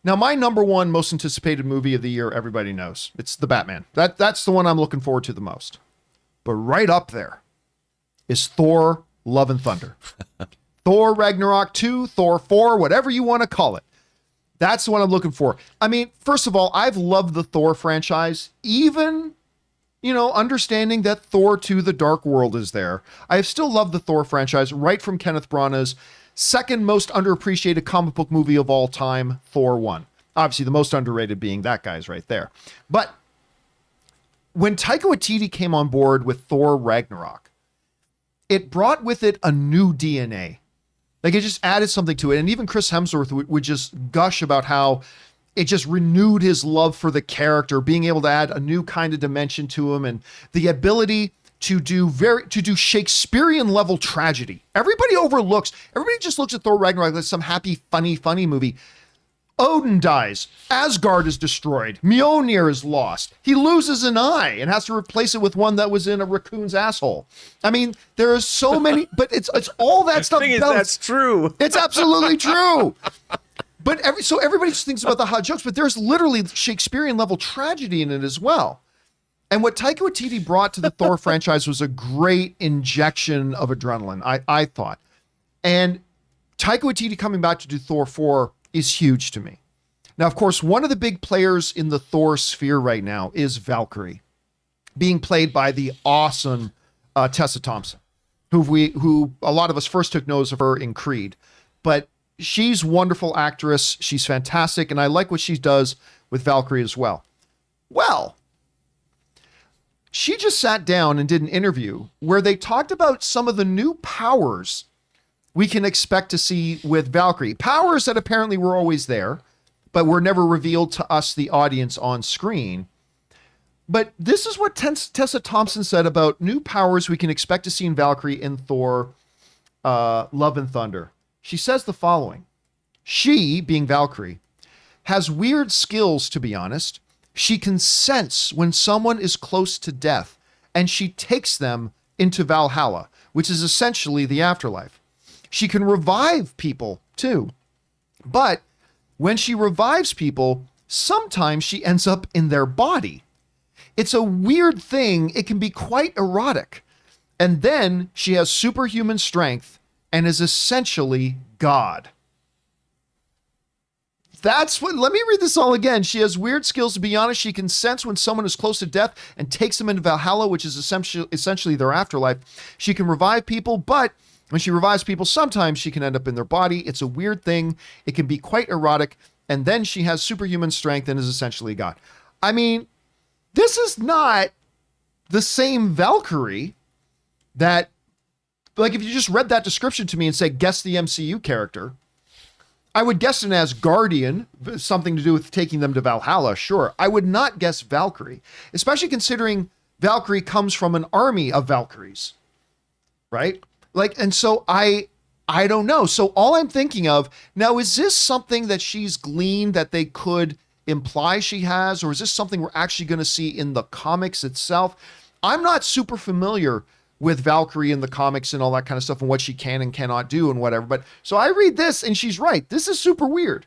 Now, my number one most anticipated movie of the year, everybody knows. It's The Batman. That's the one I'm looking forward to the most. But right up there is Thor, Love and Thunder. Thor Ragnarok 2, Thor 4, whatever you want to call it. That's the one I'm looking for. I mean, first of all, I've loved the Thor franchise, even, understanding that Thor 2, The Dark World is there. I have still loved the Thor franchise right from Kenneth Branagh's second most underappreciated comic book movie of all time, Thor 1. Obviously, the most underrated being that guy's right there. But when Taika Waititi came on board with Thor Ragnarok, it brought with it a new DNA. Like, it just added something to it. And even Chris Hemsworth would just gush about how it just renewed his love for the character, being able to add a new kind of dimension to him and the ability to do Shakespearean level tragedy. Everybody just looks at Thor Ragnarok like some happy, funny movie. Odin dies. Asgard is destroyed. Mjolnir is lost. He loses an eye and has to replace it with one that was in a raccoon's asshole. I mean, there are so many, but it's all that stuff. That's true. It's absolutely true. But everybody just thinks about the hot jokes, but there's literally Shakespearean level tragedy in it as well. And what Taika Waititi brought to the Thor franchise was a great injection of adrenaline, I thought. And Taika Waititi coming back to do Thor 4 is huge to me. Now, of course, one of the big players in the Thor sphere right now is Valkyrie, being played by the awesome Tessa Thompson, who a lot of us first took notice of her in Creed. But she's a wonderful actress. She's fantastic. And I like what she does with Valkyrie as well. Well, she just sat down and did an interview where they talked about some of the new powers we can expect to see with Valkyrie. Powers that apparently were always there, but were never revealed to us, the audience, on screen. But this is what Tessa Thompson said about new powers we can expect to see in Valkyrie in Thor, Love and Thunder. She says the following. She, being Valkyrie, has weird skills, to be honest. She can sense when someone is close to death, and she takes them into Valhalla, which is essentially the afterlife. She can revive people, too. But when she revives people, sometimes she ends up in their body. It's a weird thing. It can be quite erotic. And then she has superhuman strength and is essentially God. Let me read this all again. She has weird skills. To be honest, she can sense when someone is close to death and takes them into Valhalla, which is essentially their afterlife. She can revive people, but when she revives people, sometimes she can end up in their body. It's a weird thing. It can be quite erotic. And then she has superhuman strength and is essentially God. I mean, this is not the same Valkyrie that, like, if you just read that description to me and say, guess the MCU character, I would guess an Asgardian, something to do with taking them to Valhalla, sure. I would not guess Valkyrie, especially considering Valkyrie comes from an army of Valkyries, right? Like, and so I don't know. So all I'm thinking of now, is this something that she's gleaned that they could imply she has, or is this something we're actually going to see in the comics itself? I'm not super familiar with Valkyrie in the comics and all that kind of stuff and what she can and cannot do and whatever. But so I read this and she's right. This is super weird.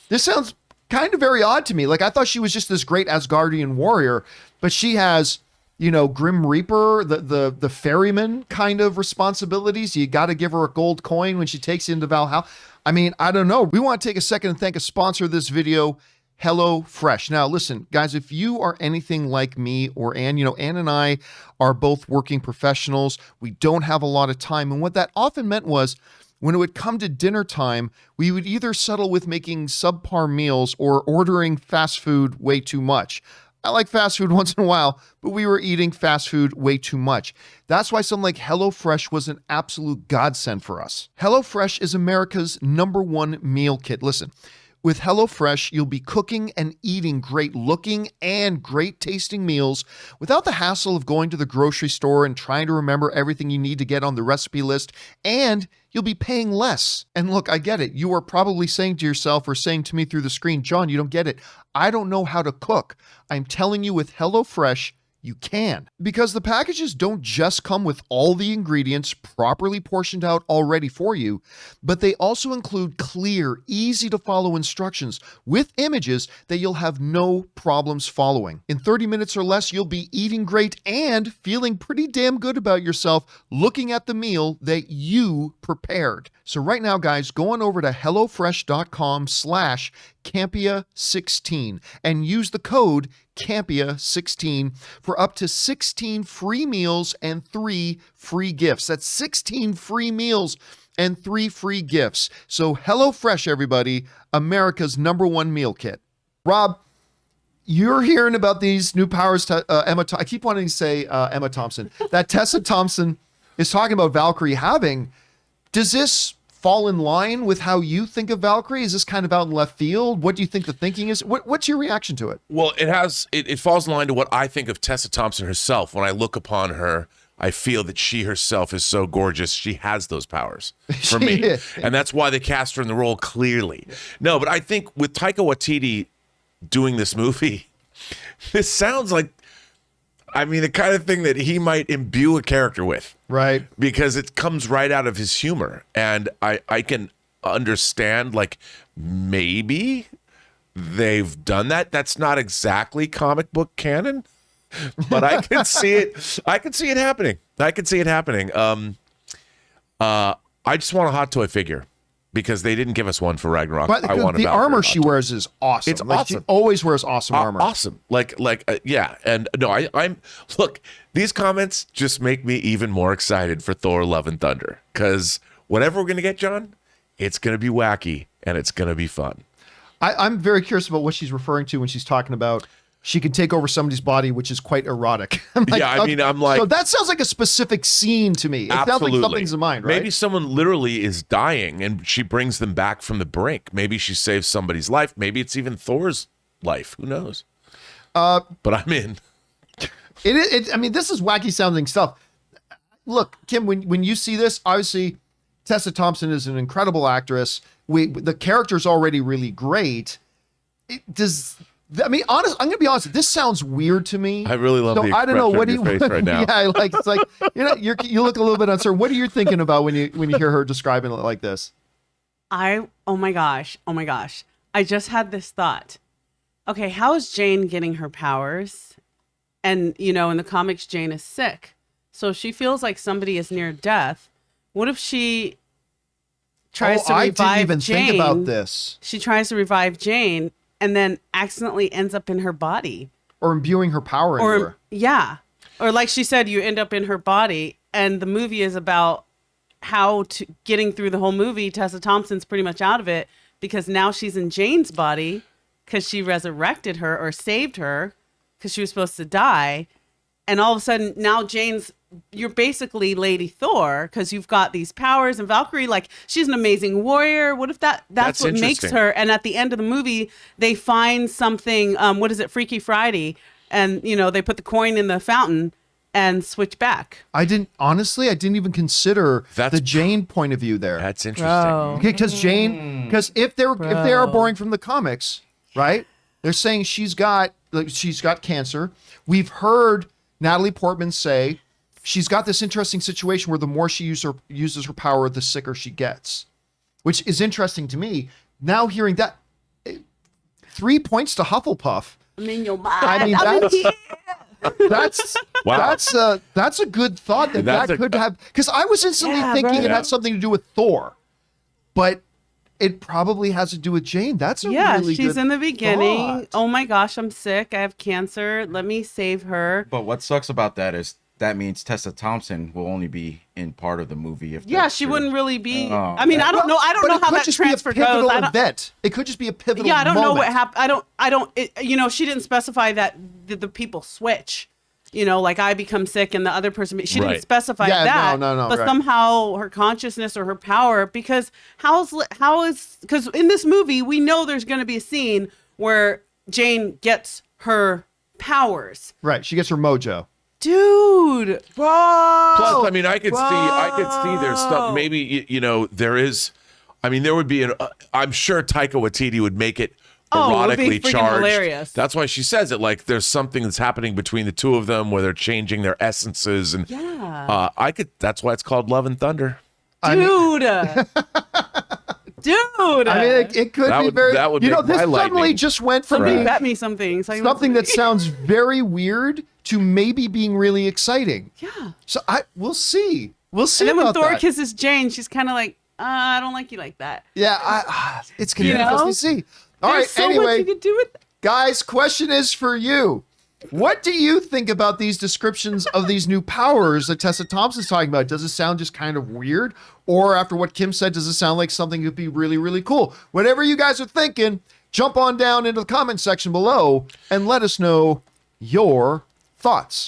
This sounds kind of very odd to me. Like, I thought she was just this great Asgardian warrior, but she has, Grim Reaper, the ferryman kind of responsibilities. You got to give her a gold coin when she takes you into Valhalla. I mean, I don't know. We want to take a second and thank a sponsor of this video, HelloFresh. Now, listen, guys, if you are anything like me or Ann, Ann and I are both working professionals. We don't have a lot of time. And what that often meant was when it would come to dinner time, we would either settle with making subpar meals or ordering fast food way too much. I like fast food once in a while, but we were eating fast food way too much. That's why something like HelloFresh was an absolute godsend for us. HelloFresh is America's #1 meal kit. Listen, with HelloFresh, you'll be cooking and eating great looking and great tasting meals without the hassle of going to the grocery store and trying to remember everything you need to get on the recipe list, and you'll be paying less. And look, I get it. You are probably saying to yourself or saying to me through the screen, John, you don't get it. I don't know how to cook. I'm telling you, with HelloFresh, you can. Because the packages don't just come with all the ingredients properly portioned out already for you, but they also include clear, easy to follow instructions with images that you'll have no problems following. In 30 minutes or less, you'll be eating great and feeling pretty damn good about yourself looking at the meal that you prepared. So right now, guys, go on over to HelloFresh.com/Campea16 and use the code Campea16 for up to 16 free meals and 3 free gifts. That's 16 free meals and 3 free gifts. So HelloFresh, everybody, America's #1 meal kit. Rob, you're hearing about these new powers to I keep wanting to say Emma Thompson. That Tessa Thompson is talking about Valkyrie having. Does this fall in line with how you think of Valkyrie? Is this kind of out in left field? What do you think the thinking is? What's your reaction to it? Well, it falls in line to what I think of Tessa Thompson herself. When I look upon her, I feel that she herself is so gorgeous. She has those powers for me. And that's why they cast her in the role clearly. No, but I think with Taika Waititi doing this movie, this sounds like, the kind of thing that he might imbue a character with. Right. Because it comes right out of his humor. And I can understand, like, maybe they've done that. That's not exactly comic book canon, but I can see it. I can see it happening. I just want a hot toy figure, because they didn't give us one for Ragnarok. But the armor she wears is awesome. It's awesome. She always wears awesome armor. Awesome. Yeah. And no, look, these comments just make me even more excited for Thor: Love and Thunder, because whatever we're going to get, John, it's going to be wacky and it's going to be fun. I'm very curious about what she's referring to when she's talking about she can take over somebody's body, which is quite erotic. I'm like, so that sounds like a specific scene to me. It sounds like something's in mind, right? Maybe someone literally is dying and she brings them back from the brink. Maybe she saves somebody's life. Maybe it's even Thor's life. Who knows? But I'm in. This is wacky sounding stuff. Look, Kim, when you see this, obviously Tessa Thompson is an incredible actress. The character's already really great. I'm going to be honest. This sounds weird to me. I really love the expression I don't know, what on your face right now. Yeah, it's like you look a little bit uncertain. What are you thinking about when you hear her describing it like this? Oh my gosh. I just had this thought. Okay, how is Jane getting her powers? And in the comics, Jane is sick, so she feels like somebody is near death. What if she tries to revive Jane? I didn't even think about this. She tries to revive Jane and then accidentally ends up in her body. Or imbuing her power into her. Yeah. Or like she said, you end up in her body, and the movie is about getting through the whole movie. Tessa Thompson's pretty much out of it because now she's in Jane's body because she resurrected her or saved her because she was supposed to die. And all of a sudden, now you're basically Lady Thor because you've got these powers. And Valkyrie, like, she's an amazing warrior. What if that's what makes her? And at the end of the movie, they find something, Freaky Friday. And, they put the coin in the fountain and switch back. I didn't even consider the Jane point of view there. That's interesting. Okay, because if they are borrowing from the comics, right? They're saying she's got cancer. We've heard Natalie Portman say she's got this interesting situation where the more she uses her power, the sicker she gets, which is interesting to me. Now hearing that, 3 points to Hufflepuff. That's a good thought that could have, because I was instantly thinking it had something to do with Thor, but it probably has to do with Jane. That's a really she's good in the beginning. thought. Oh my gosh, I'm sick. I have cancer. Let me save her. But what sucks about that is that means Tessa Thompson will only be in part of the movie. She wouldn't really be. I don't know. I don't know how that transfer goes. It could just be a pivotal. Yeah, I don't know moment. what happened. I don't. She didn't specify that the people switch. Like I become sick and the other person. She didn't specify that. No. But somehow her consciousness or her power, because because in this movie we know there's going to be a scene where Jane gets her powers. Right, she gets her mojo. Dude, bro. Plus, I could see there's stuff. Maybe there is. There would be I'm sure Taika Waititi would make it Oh, it would be erotically freaking charged. hilarious. That's why she says it. Like there's something that's happening between the two of them where they're changing their essences, and Yeah. That's why it's called Love and Thunder. Dude. Dude. I mean, it could That be would- very. that would You know, make this my suddenly lightning. just went from Somebody being bet me something. something that sounds very weird to maybe being really exciting. Yeah. So we'll see. We'll see And then when about Thor that. kisses Jane, she's kind of like, I don't like you like that. Yeah, it's gonna You be interesting know? to see. All right. There's so much Anyway, you could do with that. guys, question is for you. What do you think about these descriptions of these new powers that Tessa Thompson's talking about? Does it sound just kind of weird? Or after what Kim said, does it sound like something that would be really, really cool? Whatever you guys are thinking, jump on down into the comment section below and let us know your thoughts.